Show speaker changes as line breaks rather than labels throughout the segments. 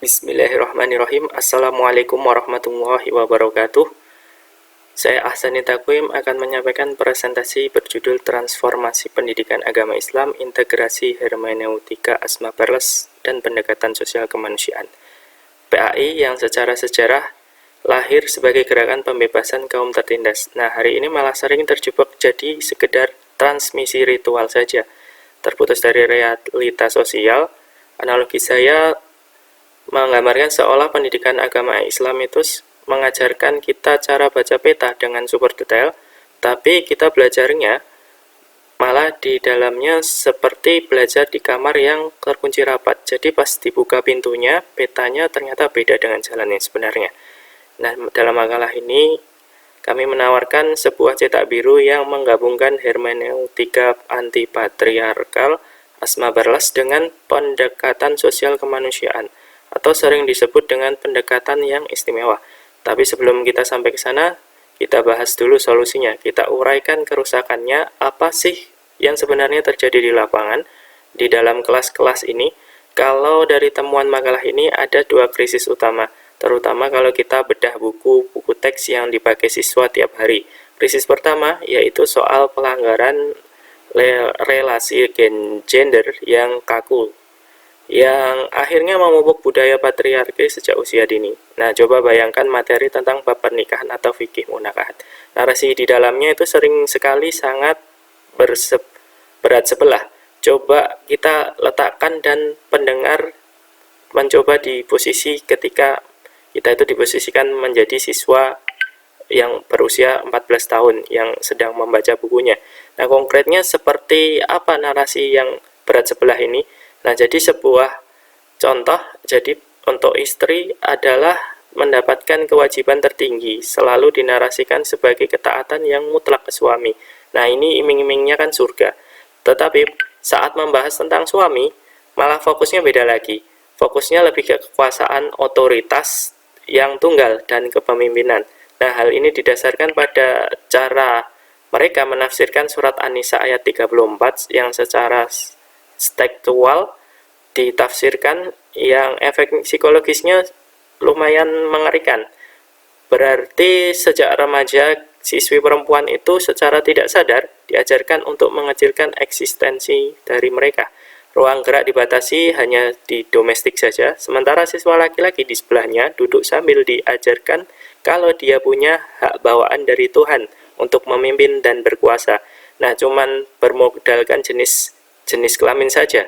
Bismillahirrahmanirrahim. Assalamualaikum warahmatullahi wabarakatuh. Saya Ahsani Takwim akan menyampaikan presentasi berjudul Transformasi Pendidikan Agama Islam, Integrasi Hermeneutika Asma Perles, dan Pendekatan Sosial Kemanusiaan. PAI yang secara sejarah lahir sebagai gerakan pembebasan kaum tertindas. Nah, hari ini malah sering terjebak jadi sekedar transmisi ritual saja, terputus dari realitas sosial. Analogi saya menggambarkan seolah pendidikan agama Islam itu mengajarkan kita cara baca peta dengan super detail, tapi kita belajarnya malah di dalamnya seperti belajar di kamar yang terkunci rapat. Jadi pas dibuka pintunya, petanya ternyata beda dengan jalan yang sebenarnya. Nah, dalam makalah ini kami menawarkan sebuah cetak biru yang menggabungkan hermeneutika anti-patriarkal Asma Perles dengan pendekatan sosial kemanusiaan, atau sering disebut dengan pendekatan yang istimewa. Tapi sebelum kita sampai ke sana, kita bahas dulu solusinya. Kita uraikan kerusakannya, apa sih yang sebenarnya terjadi di lapangan di dalam kelas-kelas ini. Kalau dari temuan makalah ini ada dua krisis utama, terutama kalau kita bedah buku teks yang dipakai siswa tiap hari. Krisis pertama yaitu soal pelanggaran relasi gender yang kaku, yang akhirnya memupuk budaya patriarki sejak usia dini. Nah, coba bayangkan materi tentang bab pernikahan atau fikih munakahat. Narasi di dalamnya itu sering sekali sangat berat sebelah. Coba kita letakkan dan pendengar mencoba di posisi ketika kita itu diposisikan menjadi siswa yang berusia 14 tahun yang sedang membaca bukunya. Nah, konkretnya seperti apa narasi yang berat sebelah ini? Nah, jadi sebuah contoh, jadi untuk istri adalah mendapatkan kewajiban tertinggi, selalu dinarasikan sebagai ketaatan yang mutlak ke suami. Nah, ini iming-imingnya kan surga. Tetapi saat membahas tentang suami, malah fokusnya beda lagi. Fokusnya lebih ke kekuasaan otoritas yang tunggal dan kepemimpinan. Nah, hal ini didasarkan pada cara mereka menafsirkan surat An-Nisa ayat 34 yang secara tekstual ditafsirkan yang efek psikologisnya lumayan mengerikan. Berarti sejak remaja siswi perempuan itu secara tidak sadar diajarkan untuk mengecilkan eksistensi dari mereka. Ruang gerak dibatasi hanya di domestik saja, sementara siswa laki-laki di sebelahnya duduk sambil diajarkan kalau dia punya hak bawaan dari Tuhan untuk memimpin dan berkuasa. Nah, cuman bermodalkan jenis kelamin saja.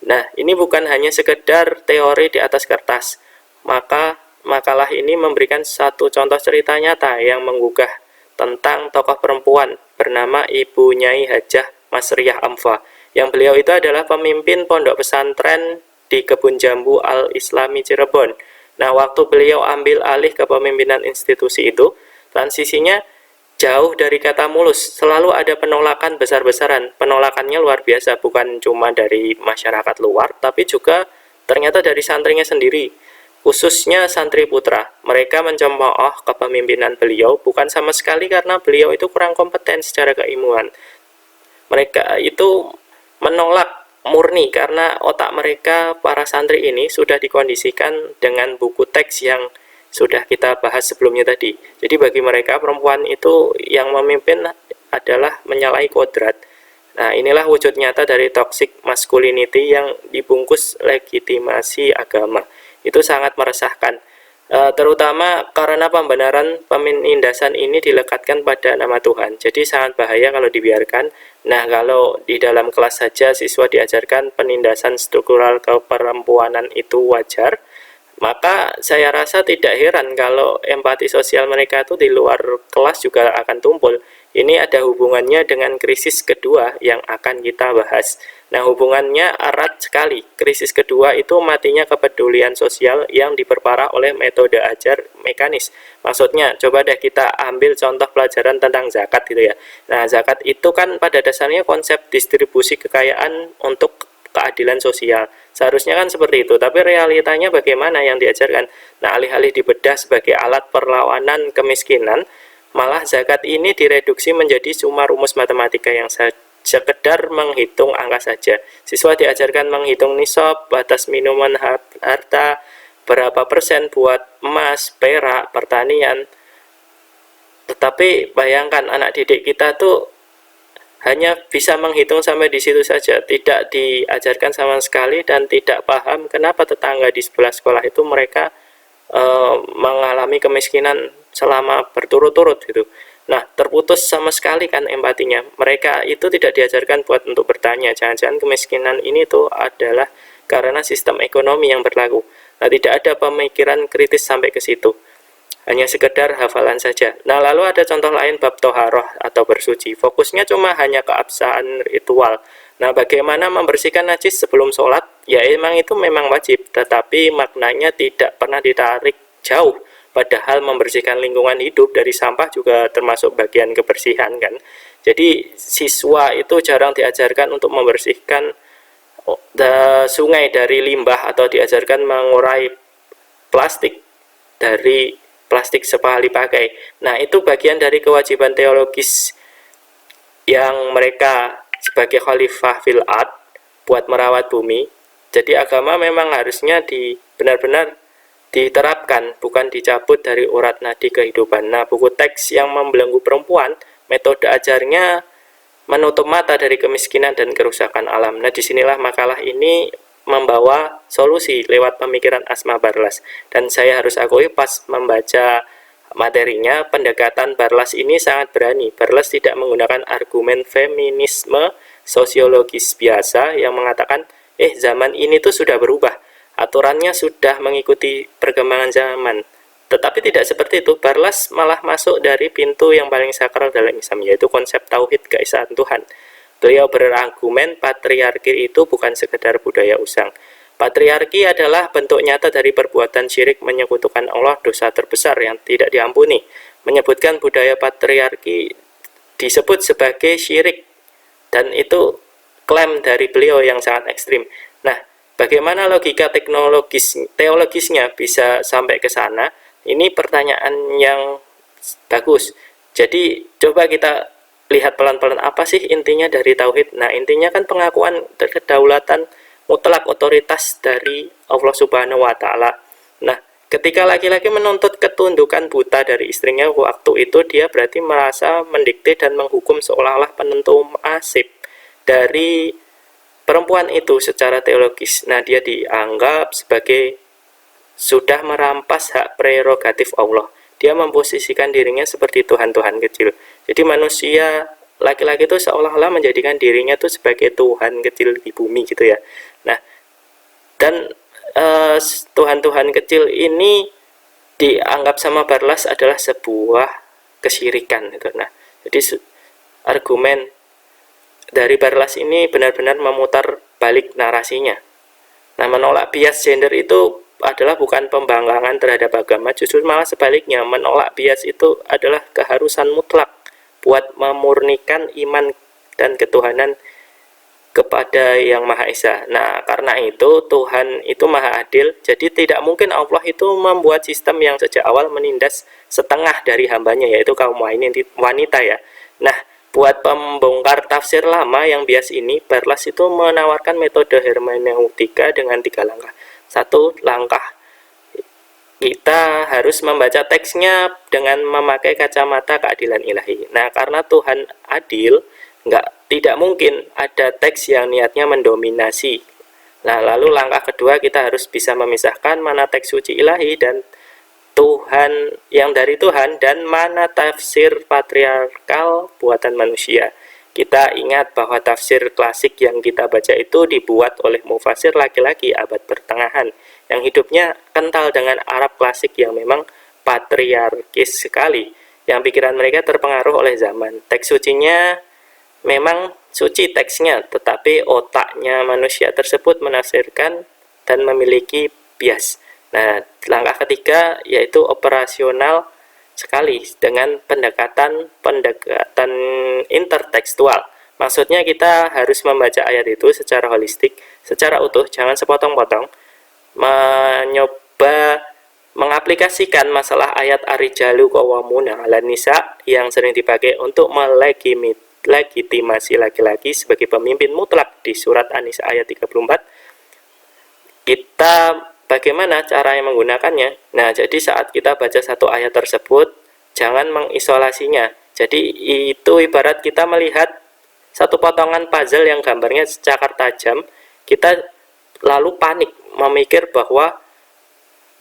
Nah, ini bukan hanya sekedar teori di atas kertas. Maka makalah ini memberikan satu contoh cerita nyata yang menggugah tentang tokoh perempuan bernama Ibu Nyai Hajah Masriah Amfa, yang beliau itu adalah pemimpin pondok pesantren di Kebun Jambu Al-Islami Cirebon. Nah, waktu beliau ambil alih kepemimpinan institusi itu, transisinya jauh dari kata mulus, selalu ada penolakan besar-besaran. Penolakannya luar biasa, bukan cuma dari masyarakat luar, tapi juga ternyata dari santrinya sendiri, khususnya santri putra. Mereka mencemooh kepemimpinan beliau, bukan sama sekali karena beliau itu kurang kompeten secara keilmuan. Mereka itu menolak murni karena otak mereka, para santri ini, sudah dikondisikan dengan buku teks yang sudah kita bahas sebelumnya tadi. Jadi bagi mereka perempuan itu yang memimpin adalah menyalahi kodrat. Nah, inilah wujud nyata dari toxic masculinity yang dibungkus legitimasi agama. Itu sangat meresahkan, terutama karena pembenaran penindasan ini dilekatkan pada nama Tuhan. Jadi sangat bahaya kalau dibiarkan. Nah, kalau di dalam kelas saja siswa diajarkan penindasan struktural keperempuanan itu wajar, maka saya rasa tidak heran kalau empati sosial mereka itu di luar kelas juga akan tumpul. Ini ada hubungannya dengan krisis kedua yang akan kita bahas. Nah, hubungannya erat sekali. Krisis kedua itu matinya kepedulian sosial yang diperparah oleh metode ajar mekanis. Maksudnya, coba deh kita ambil contoh pelajaran tentang zakat gitu ya. Nah, zakat itu kan pada dasarnya konsep distribusi kekayaan untuk keadilan sosial. Seharusnya kan seperti itu, tapi realitanya bagaimana yang diajarkan? Nah, alih-alih dibedah sebagai alat perlawanan kemiskinan, malah zakat ini direduksi menjadi cuma rumus matematika yang sekedar menghitung angka saja. Siswa diajarkan menghitung nisab, batas minuman harta, berapa persen buat emas, perak, pertanian. Tetapi bayangkan anak didik kita tuh hanya bisa menghitung sampai di situ saja, tidak diajarkan sama sekali dan tidak paham kenapa tetangga di sebelah sekolah itu mereka mengalami kemiskinan selama berturut-turut gitu. Nah, terputus sama sekali kan empatinya. Mereka itu tidak diajarkan buat untuk bertanya, jangan-jangan kemiskinan ini tuh adalah karena sistem ekonomi yang berlaku. Nah, tidak ada pemikiran kritis sampai ke situ. Hanya sekedar hafalan saja. Nah, lalu ada contoh lain bab toharoh atau bersuci. Fokusnya cuma hanya keabsahan ritual. Nah, bagaimana membersihkan najis sebelum sholat? Ya, emang itu memang wajib, tetapi maknanya tidak pernah ditarik jauh. Padahal membersihkan lingkungan hidup dari sampah juga termasuk bagian kebersihan kan. Jadi siswa itu jarang diajarkan untuk membersihkan sungai dari limbah atau diajarkan mengurai plastik dari plastik sekali pakai. Nah, itu bagian dari kewajiban teologis yang mereka sebagai khalifah fil ard buat merawat bumi. Jadi agama memang harusnya benar-benar diterapkan, bukan dicabut dari urat nadi kehidupan. Nah, buku teks yang membelenggu perempuan, metode ajarnya menutup mata dari kemiskinan dan kerusakan alam. Nah, disinilah makalah ini membawa solusi lewat pemikiran Asma Barlas. Dan saya harus akui pas membaca materinya, pendekatan Barlas ini sangat berani. Barlas tidak menggunakan argumen feminisme sosiologis biasa yang mengatakan, zaman ini tuh sudah berubah, aturannya sudah mengikuti perkembangan zaman. Tetapi tidak seperti itu. Barlas malah masuk dari pintu yang paling sakral dalam Islam, yaitu konsep tauhid keesaan Tuhan. Beliau berargumen patriarki itu bukan sekedar budaya usang. Patriarki adalah bentuk nyata dari perbuatan syirik menyekutukan Allah, dosa terbesar yang tidak diampuni. Menyebutkan budaya patriarki disebut sebagai syirik, dan itu klaim dari beliau yang sangat ekstrim. Nah, bagaimana logika teologisnya bisa sampai ke sana? Ini pertanyaan yang bagus. Jadi coba kita lihat pelan-pelan apa sih intinya dari tauhid. Nah, intinya kan pengakuan kedaulatan mutlak otoritas dari Allah Subhanahu wa taala. Nah, ketika laki-laki menuntut ketundukan buta dari istrinya waktu itu, dia berarti merasa mendikte dan menghukum seolah-olah penentu nasib dari perempuan itu secara teologis. Nah, dia dianggap sebagai sudah merampas hak prerogatif Allah. Dia memposisikan dirinya seperti Tuhan-Tuhan kecil. Jadi manusia laki-laki itu seolah-olah menjadikan dirinya itu sebagai Tuhan kecil di bumi gitu ya. Nah, dan Tuhan-Tuhan kecil ini dianggap sama Barlas adalah sebuah kesyirikan gitu. Nah, jadi argumen dari Barlas ini benar-benar memutar balik narasinya. Nah, menolak bias gender itu adalah bukan pembangkangan terhadap agama, justru malah sebaliknya. Menolak bias itu adalah keharusan mutlak buat memurnikan iman dan ketuhanan kepada Yang Maha Esa. Nah, karena itu Tuhan itu Maha Adil, jadi tidak mungkin Allah itu membuat sistem yang sejak awal menindas setengah dari hambanya, yaitu kaum wanita ya. Nah, buat pembongkar tafsir lama yang bias ini, Barlas itu menawarkan metode hermeneutika dengan 3 langkah. 1 langkah, kita harus membaca teksnya dengan memakai kacamata keadilan ilahi. Nah, karena Tuhan adil, tidak mungkin ada teks yang niatnya mendominasi. Nah, lalu langkah kedua, kita harus bisa memisahkan mana teks suci ilahi dan Tuhan yang dari Tuhan dan mana tafsir patriarkal buatan manusia. Kita ingat bahwa tafsir klasik yang kita baca itu dibuat oleh mufasir laki-laki abad pertengahan yang hidupnya kental dengan Arab klasik yang memang patriarkis sekali, yang pikiran mereka terpengaruh oleh zaman. Teks sucinya memang suci teksnya, tetapi otaknya manusia tersebut menafsirkan dan memiliki bias. Nah, langkah ketiga yaitu operasional sekali dengan pendekatan intertekstual. Maksudnya kita harus membaca ayat itu secara holistik, secara utuh, jangan sepotong-potong. Mencoba mengaplikasikan masalah ayat ar-rijalu qawwamuna 'alan nisa yang sering dipakai untuk legitimasi laki-laki sebagai pemimpin mutlak di surat An-Nisa ayat 34. Kita bagaimana cara yang menggunakannya? Nah, jadi saat kita baca satu ayat tersebut, jangan mengisolasinya. Jadi itu ibarat kita melihat satu potongan puzzle yang gambarnya cakar tajam, kita lalu panik memikir bahwa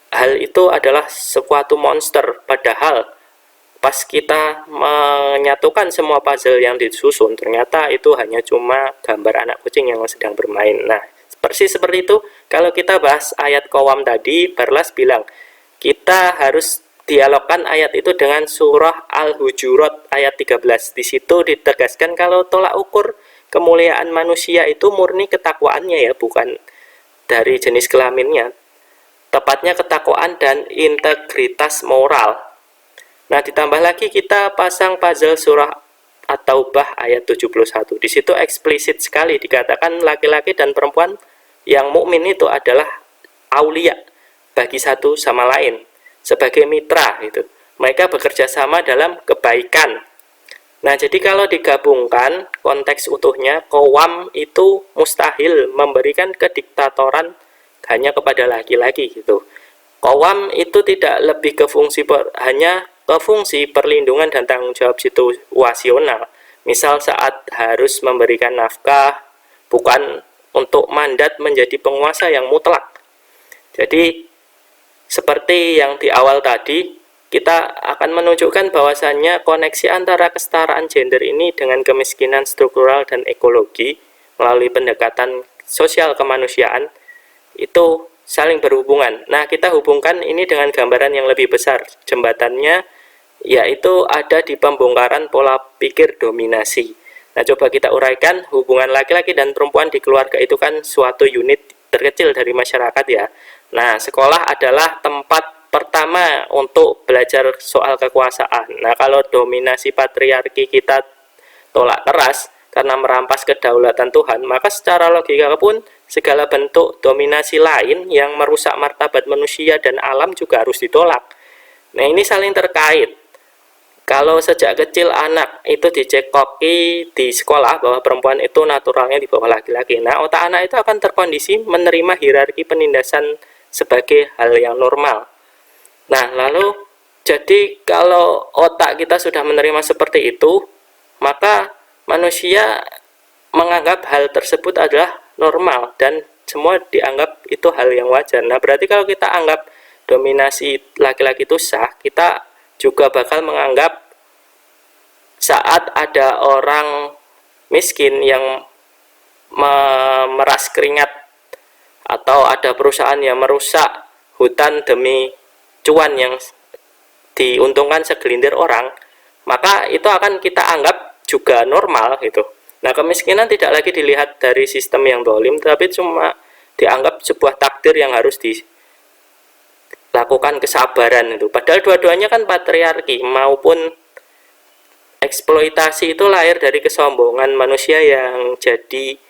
hal itu adalah suatu monster, padahal pas kita menyatukan semua puzzle yang disusun, ternyata itu hanya cuma gambar anak kucing yang sedang bermain. Nah, persis seperti itu, kalau kita bahas ayat Qawam tadi, Barlas bilang, kita harus dialogkan ayat itu dengan surah Al-Hujurat ayat 13. Di situ ditegaskan kalau tolak ukur kemuliaan manusia itu murni ketakwaannya ya, bukan dari jenis kelaminnya. Tepatnya ketakwaan dan integritas moral. Nah, ditambah lagi kita pasang puzzle surah At-Taubah ayat 71. Di situ eksplisit sekali dikatakan laki-laki dan perempuan yang mukmin itu adalah aulia bagi satu sama lain sebagai mitra gitu. Mereka bekerja sama dalam kebaikan. Nah, jadi kalau digabungkan konteks utuhnya, Qawam itu mustahil memberikan kediktatoran hanya kepada laki-laki gitu. Qawam itu tidak lebih ke fungsi hanya ke fungsi perlindungan dan tanggung jawab situasional. Misal saat harus memberikan nafkah, bukan untuk mandat menjadi penguasa yang mutlak. Jadi seperti yang di awal tadi, kita akan menunjukkan bahwasannya koneksi antara kesetaraan gender ini dengan kemiskinan struktural dan ekologi melalui pendekatan sosial kemanusiaan itu saling berhubungan. Nah, kita hubungkan ini dengan gambaran yang lebih besar. Jembatannya yaitu ada di pembongkaran pola pikir dominasi. Nah, coba kita uraikan hubungan laki-laki dan perempuan di keluarga itu kan suatu unit terkecil dari masyarakat ya. Nah, sekolah adalah tempat pertama untuk belajar soal kekuasaan. Nah, kalau dominasi patriarki kita tolak keras karena merampas kedaulatan Tuhan, maka secara logika pun segala bentuk dominasi lain yang merusak martabat manusia dan alam juga harus ditolak. Nah, ini saling terkait. Kalau sejak kecil anak itu dicekoki di sekolah bahwa perempuan itu naturalnya di bawah laki-laki, nah otak anak itu akan terkondisi menerima hierarki penindasan sebagai hal yang normal. Nah, lalu jadi kalau otak kita sudah menerima seperti itu, maka manusia menganggap hal tersebut adalah normal dan semua dianggap itu hal yang wajar. Nah, berarti kalau kita anggap dominasi laki-laki itu sah, kita juga bakal menganggap saat ada orang miskin yang memeras keringat atau ada perusahaan yang merusak hutan demi cuan yang diuntungkan segelintir orang, maka itu akan kita anggap juga normal gitu. Nah, kemiskinan tidak lagi dilihat dari sistem yang dolim, tapi cuma dianggap sebuah takdir yang harus lakukan kesabaran itu. Padahal dua-duanya kan patriarki maupun eksploitasi itu lahir dari kesombongan manusia yang jadi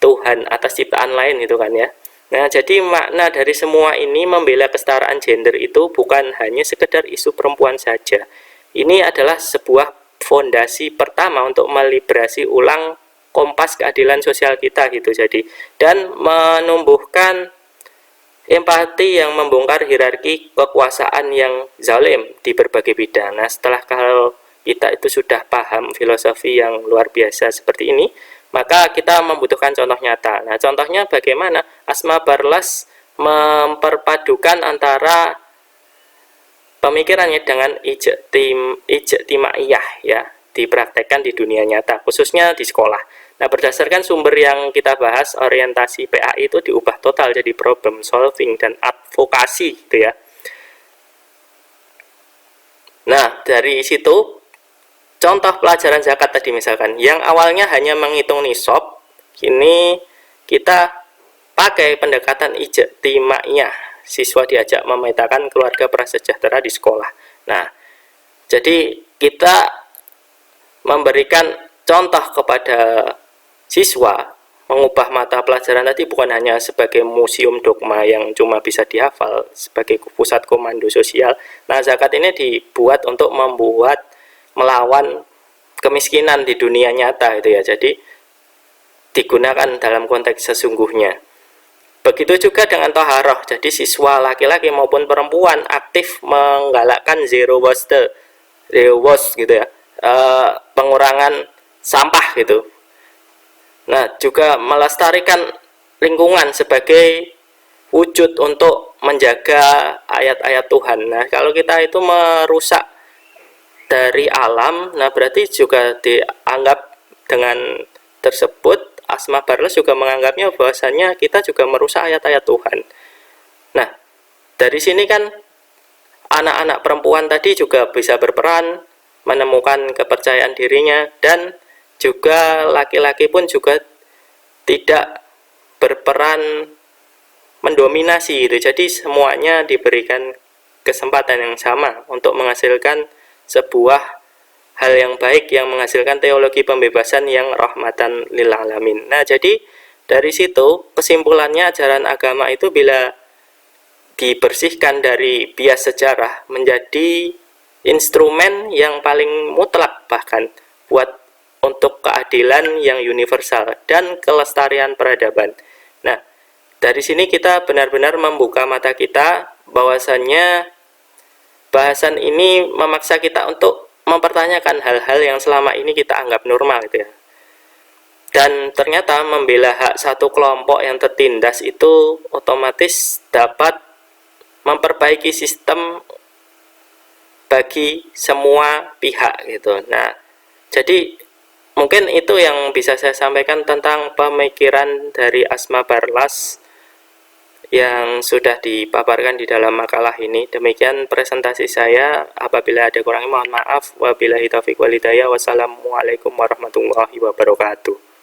Tuhan atas ciptaan lain itu kan ya. Nah, jadi makna dari semua ini membela kesetaraan gender itu bukan hanya sekedar isu perempuan saja. Ini adalah sebuah fondasi pertama untuk meliberasi ulang kompas keadilan sosial kita gitu. Jadi dan menumbuhkan empati yang membongkar hierarki kekuasaan yang zalim di berbagai bidang. Nah, setelah kalau kita itu sudah paham filosofi yang luar biasa seperti ini, maka kita membutuhkan contoh nyata. Nah, contohnya bagaimana Asma Barlas memperpadukan antara pemikirannya dengan ijtimaiyah ya, dipraktekkan di dunia nyata, khususnya di sekolah. Nah, berdasarkan sumber yang kita bahas, orientasi PAI itu diubah total jadi problem solving dan advokasi gitu ya. Nah, dari situ contoh pelajaran zakat tadi misalkan, yang awalnya hanya menghitung nisab, kini kita pakai pendekatan ijtimaiyah. Siswa diajak memetakan keluarga prasejahtera di sekolah. Nah, jadi kita memberikan contoh kepada siswa mengubah mata pelajaran tadi bukan hanya sebagai museum dogma yang cuma bisa dihafal sebagai pusat komando sosial. Nah, zakat ini dibuat untuk melawan kemiskinan di dunia nyata itu ya. Jadi digunakan dalam konteks sesungguhnya. Begitu juga dengan toharoh. Jadi siswa laki-laki maupun perempuan aktif menggalakkan zero waste gitu ya, pengurangan sampah gitu. Nah, juga melestarikan lingkungan sebagai wujud untuk menjaga ayat-ayat Tuhan. Nah, kalau kita itu merusak dari alam, nah berarti juga dianggap dengan tersebut Asma Barlas juga menganggapnya bahwasanya kita juga merusak ayat-ayat Tuhan. Nah, dari sini kan anak-anak perempuan tadi juga bisa berperan menemukan kepercayaan dirinya, dan juga laki-laki pun juga tidak berperan mendominasi gitu. Jadi semuanya diberikan kesempatan yang sama untuk menghasilkan sebuah hal yang baik yang menghasilkan teologi pembebasan yang rahmatan lil alamin. Nah, jadi dari situ kesimpulannya ajaran agama itu bila dibersihkan dari bias sejarah menjadi instrumen yang paling mutlak bahkan buat untuk keadilan yang universal dan kelestarian peradaban. Nah, dari sini kita benar-benar membuka mata kita bahwasannya bahasan ini memaksa kita untuk mempertanyakan hal-hal yang selama ini kita anggap normal gitu ya. Dan ternyata membela hak satu kelompok yang tertindas itu otomatis dapat memperbaiki sistem bagi semua pihak gitu. Nah, jadi mungkin itu yang bisa saya sampaikan tentang pemikiran dari Asma Barlas yang sudah dipaparkan di dalam makalah ini. Demikian presentasi saya. Apabila ada kurangnya mohon maaf. Wabillahi taufiq wal hidayah. Wassalamualaikum warahmatullahi wabarakatuh.